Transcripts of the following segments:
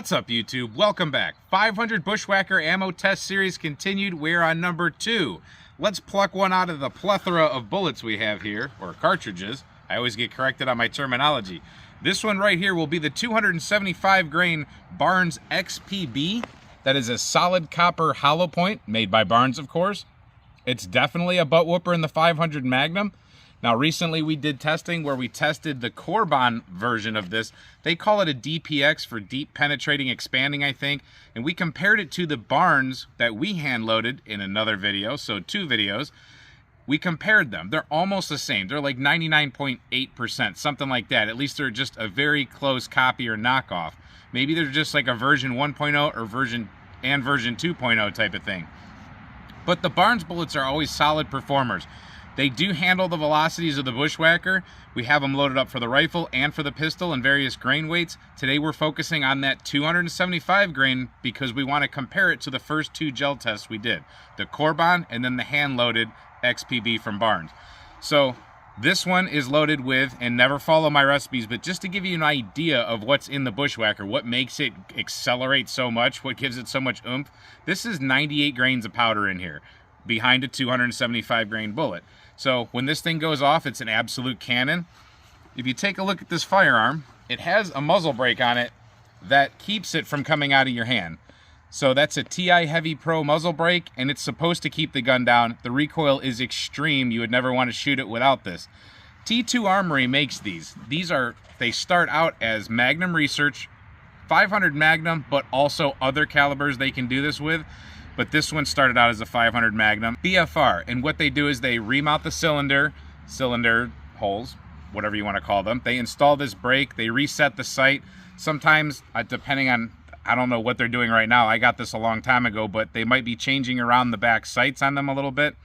What's up, YouTube? Welcome back. 500 Bushwhacker Ammo Test Series continued. We're on number 2. Let's pluck one out of the plethora of bullets we have here, or cartridges. I always get corrected on my terminology. This one right here will be the 275 grain Barnes XPB. That is a solid copper Hollowpoint, made by Barnes, of course. It's definitely a butt whooper in the 500 Magnum. Now, recently we did testing where we tested the Corbon version of this. They call it a DPX for deep penetrating expanding, I think. And we compared it to the Barnes that we hand loaded in another video, so 2 videos. We compared them. They're almost the same. They're like 99.8%, something like that. At least they're just a very close copy or knockoff. Maybe they're just like a version 1.0 or version 2.0 type of thing. But the Barnes bullets are always solid performers. They do handle the velocities of the Bushwhacker. We have them loaded up for the rifle and for the pistol in various grain weights. Today we're focusing on that 275 grain because we want to compare it to the first 2 gel tests we did. The Corbon and then the hand-loaded XPB from Barnes. So this one is loaded with, and never follow my recipes, but just to give you an idea of what's in the Bushwhacker, what makes it accelerate so much, what gives it so much oomph. This is 98 grains of powder in here, behind a 275 grain bullet. So when this thing goes off, it's an absolute cannon. If you take a look at this firearm, it has a muzzle brake on it that keeps it from coming out of your hand. So that's a TI Heavy Pro muzzle brake, and it's supposed to keep the gun down. The recoil is extreme. You would never want to shoot it without this. TII Armory makes these. They start out as Magnum Research, 500 Magnum, but also other calibers they can do this with. But this one started out as a 500 Magnum BFR, and what they do is they remount the cylinder holes, whatever you want to call them. They install this brake, they reset the sight. Sometimes, depending on, I don't know what they're doing right now. I got this a long time ago, but they might be changing around the back sights on them a little bit.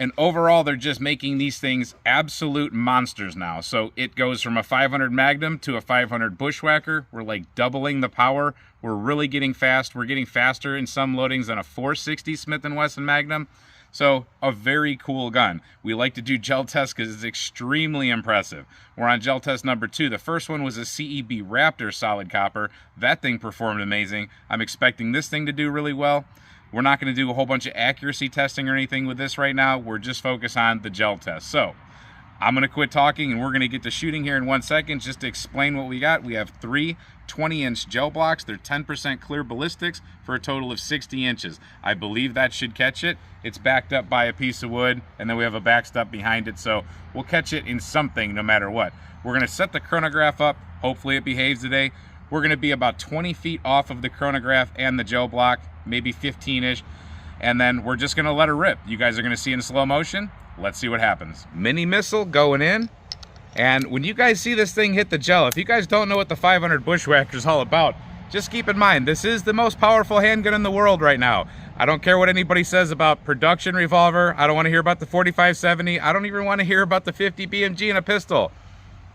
And overall, they're just making these things absolute monsters now. So it goes from a 500 Magnum to a 500 Bushwhacker. We're like doubling the power. We're really getting fast. We're getting faster in some loadings than a 460 Smith & Wesson Magnum. So a very cool gun. We like to do gel tests because it's extremely impressive. We're on gel test number 2. The first one was a CEB Raptor solid copper. That thing performed amazing. I'm expecting this thing to do really well. We're not going to do a whole bunch of accuracy testing or anything with this right now. We're just focused on the gel test. So I'm going to quit talking and we're going to get to shooting here in 1 second. Just to explain what we got, we have 3 20-inch gel blocks. They're 10% clear ballistics for a total of 60 inches. I believe that should catch it. It's backed up by a piece of wood, and then we have a backstop behind it, so we'll catch it in something no matter what. We're going to set the chronograph up. Hopefully it behaves today. We're going to be about 20 feet off of the chronograph and the gel block, maybe 15-ish, and then we're just going to let it rip. You guys are going to see in slow motion. Let's see what happens. Mini missile going in, and when you guys see this thing hit the gel, if you guys don't know what the 500 Bushwhacker is all about, just keep in mind, this is the most powerful handgun in the world right now. I don't care what anybody says about production revolver. I don't want to hear about the 4570. I don't even want to hear about the 50 BMG in a pistol.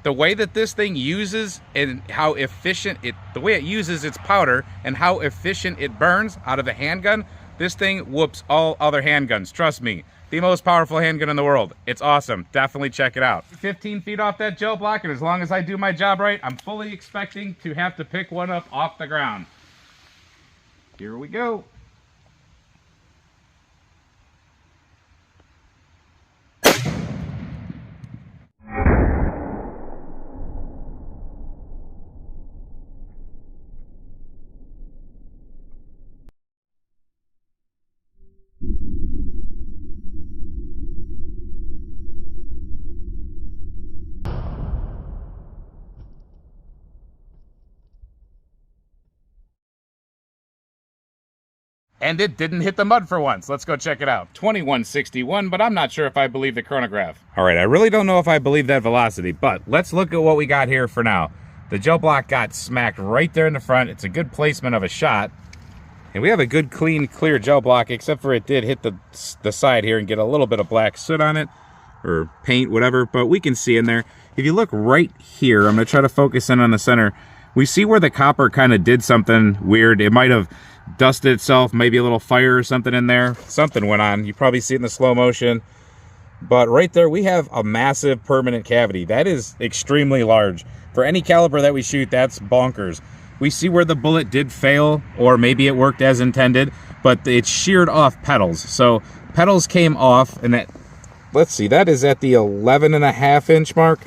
The way that this thing uses and how efficient the way it uses its powder and how efficient it burns out of a handgun, this thing whoops all other handguns. Trust me, the most powerful handgun in the world. It's awesome. Definitely check it out. 15 feet off that gel block, and as long as I do my job right, I'm fully expecting to have to pick one up off the ground. Here we go. And it didn't hit the mud for once. Let's go check it out. 2161, but I'm not sure if I believe the chronograph. All right, I really don't know if I believe that velocity, but let's look at what we got here for now. The gel block got smacked right there in the front. It's a good placement of a shot. And we have a good, clean, clear gel block, except for it did hit the side here and get a little bit of black soot on it, or paint, whatever, but we can see in there. If you look right here, I'm gonna try to focus in on the center. We see where the copper kind of did something weird. It might have dusted itself, maybe a little fire or something in there. Something went on. You probably see it in the slow motion. But right there, we have a massive permanent cavity. That is extremely large. For any caliber that we shoot, that's bonkers. we see where the bullet did fail, or maybe it worked as intended, but it sheared off petals. So petals came off, and that, let's see, that is at the 11.5 inch mark,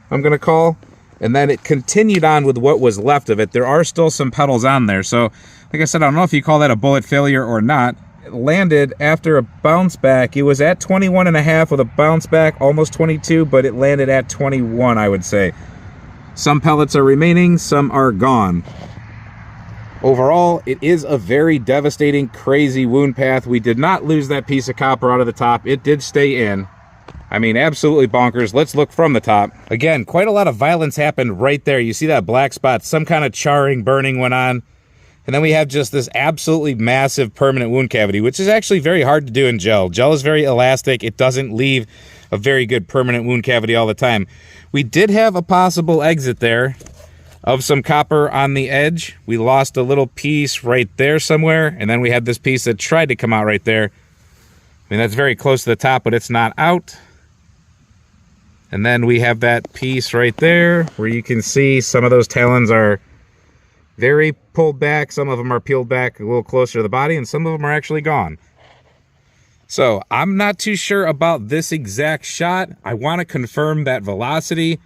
I'm gonna call. And then it continued on with what was left of it. There are still some petals on there. So like I said, I don't know if you call that a bullet failure or not. It landed after a bounce back. It was at 21.5 with a bounce back, almost 22, but it landed at 21, I would say. Some pellets are remaining, some are gone. Overall, it is a very devastating, crazy wound path. We did not lose that piece of copper out of the top. It did stay in. I mean, absolutely bonkers. Let's look from the top. Again, quite a lot of violence happened right there. You see that black spot, some kind of charring, burning went on. And then we have just this absolutely massive permanent wound cavity, which is actually very hard to do in gel. Gel is very elastic. It doesn't leave a very good permanent wound cavity all the time. We did have a possible exit there of some copper on the edge. We lost a little piece right there somewhere. And then we had this piece that tried to come out right there. I mean, that's very close to the top, but it's not out. And then we have that piece right there where you can see some of those talons are very pulled back. Some of them are peeled back a little closer to the body, and some of them are actually gone. So I'm not too sure about this exact shot. I want to confirm that velocity.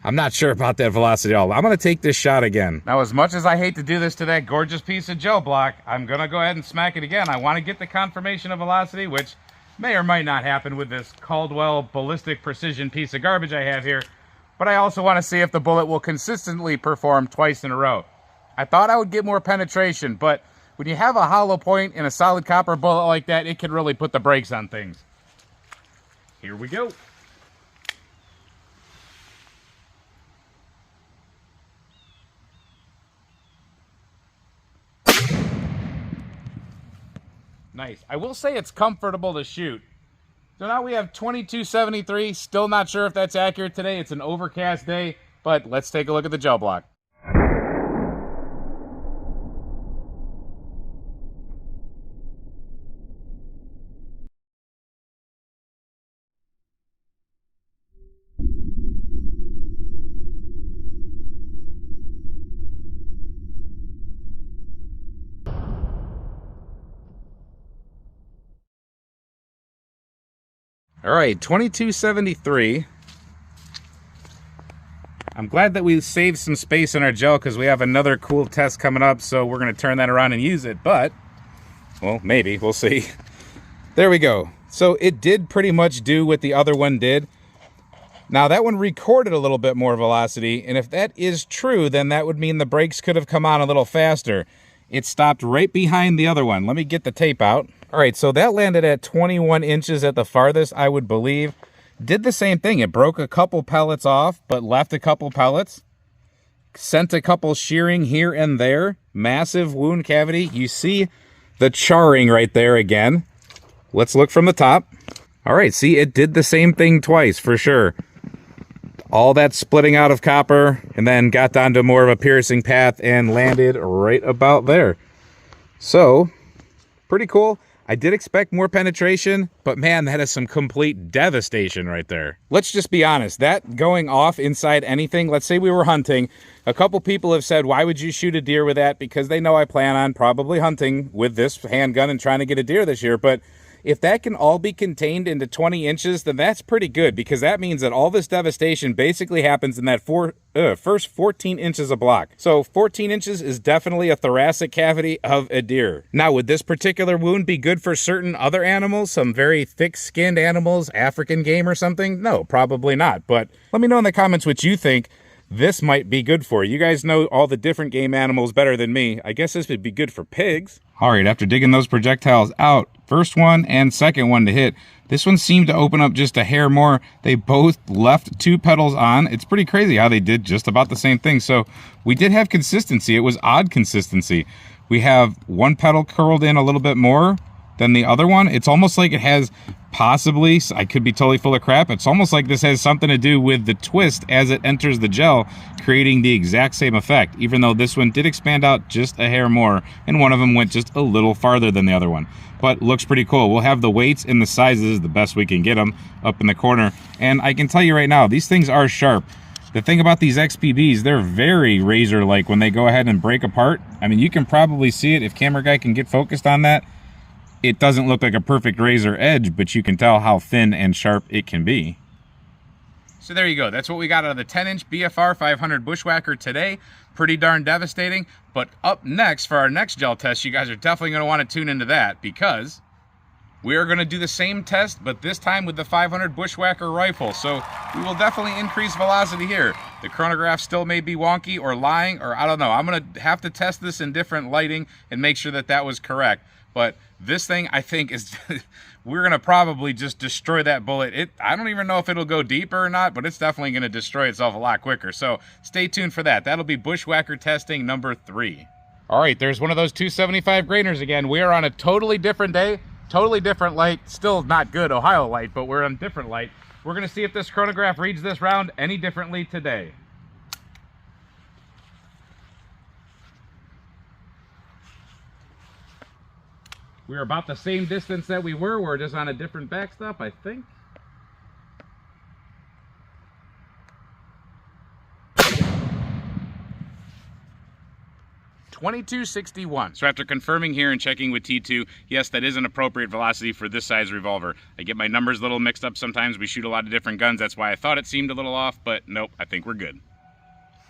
I'm not sure about that velocity at all. I'm going to take this shot again. Now, as much as I hate to do this to that gorgeous piece of gel block, I'm going to go ahead and smack it again. I want to get the confirmation of velocity, which may or might not happen with this Caldwell ballistic precision piece of garbage I have here, but I also want to see if the bullet will consistently perform twice in a row. I thought I would get more penetration, but when you have a hollow point in a solid copper bullet like that, it can really put the brakes on things. Here we go. Nice. I will say it's comfortable to shoot. So now we have 2273. Still not sure if that's accurate today. It's an overcast day, but let's take a look at the gel block. All right, 2273. I'm glad that we saved some space in our gel because we have another cool test coming up, so we're going to turn that around and use it, but, well, maybe, we'll see. There we go. So it did pretty much do what the other one did. Now that one recorded a little bit more velocity, and if that is true, then that would mean the brakes could have come on a little faster. It stopped right behind the other one. Let me get the tape out. All right, so that landed at 21 inches at the farthest, I would believe. Did the same thing. It broke a couple pellets off, but left a couple pellets. Sent a couple shearing here and there. Massive wound cavity. You see the charring right there again. Let's look from the top. All right, see, it did the same thing twice for sure. All that splitting out of copper, and then got down to more of a piercing path and landed right about there. So, pretty cool. I did expect more penetration, but man, that is some complete devastation right there. Let's just be honest, that going off inside anything, let's say we were hunting, a couple people have said, why would you shoot a deer with that? Because they know I plan on probably hunting with this handgun and trying to get a deer this year, but if that can all be contained into 20 inches, then that's pretty good, because that means that all this devastation basically happens in that first 14 inches of block. So 14 inches is definitely a thoracic cavity of a deer. Now, would this particular wound be good for certain other animals, some very thick-skinned animals, African game or something? No, probably not. But let me know in the comments what you think this might be good for. You guys know all the different game animals better than me. I guess this would be good for pigs. All right, after digging those projectiles out, first one and second one to hit, this one seemed to open up just a hair more. They both left two petals on. It's pretty crazy how they did just about the same thing. So we did have consistency. It was odd consistency. We have one petal curled in a little bit more than the other one. It's almost like it has possibly, I could be totally full of crap, it's almost like this has something to do with the twist as it enters the gel, creating the exact same effect, even though this one did expand out just a hair more, and one of them went just a little farther than the other one. But looks pretty cool. We'll have the weights and the sizes, the best we can get them, up in the corner. And I can tell you right now, these things are sharp. The thing about these XPBs, they're very razor-like when they go ahead and break apart. I mean, you can probably see it if camera guy can get focused on that. It doesn't look like a perfect razor edge, but you can tell how thin and sharp it can be. So there you go. That's what we got out of the 10-inch BFR 500 Bushwhacker today. Pretty darn devastating. But up next, for our next gel test, you guys are definitely going to want to tune into that, because we are going to do the same test, but this time with the 500 Bushwhacker rifle. So we will definitely increase velocity here. The chronograph still may be wonky or lying, or I don't know. I'm going to have to test this in different lighting and make sure that that was correct. But this thing, I think, is we're going to probably just destroy that bullet. I don't even know if it'll go deeper or not, but it's definitely going to destroy itself a lot quicker. So stay tuned for that. That'll be Bushwhacker testing number 3. All right, there's one of those 275 grainers again. We are on a totally different day. Totally different light, still not good Ohio light, but we're on different light. We're gonna see if this chronograph reads this round any differently today. We're about the same distance that we were. We're just on a different backstop, I think. .2261. So after confirming here and checking with T2, yes, that is an appropriate velocity for this size revolver. I get my numbers a little mixed up sometimes. We shoot a lot of different guns. That's why I thought it seemed a little off, but nope, I think we're good.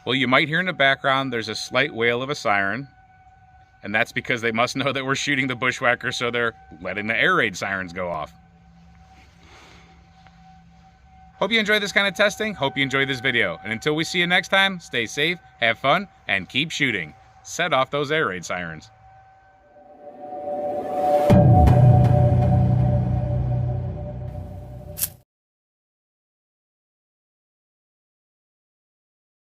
Well, you might hear in the background, there's a slight wail of a siren, and that's because they must know that we're shooting the Bushwhacker, so they're letting the air raid sirens go off. Hope you enjoyed this kind of testing. Hope you enjoyed this video. And until we see you next time, stay safe, have fun, and keep shooting. Set off those air raid sirens.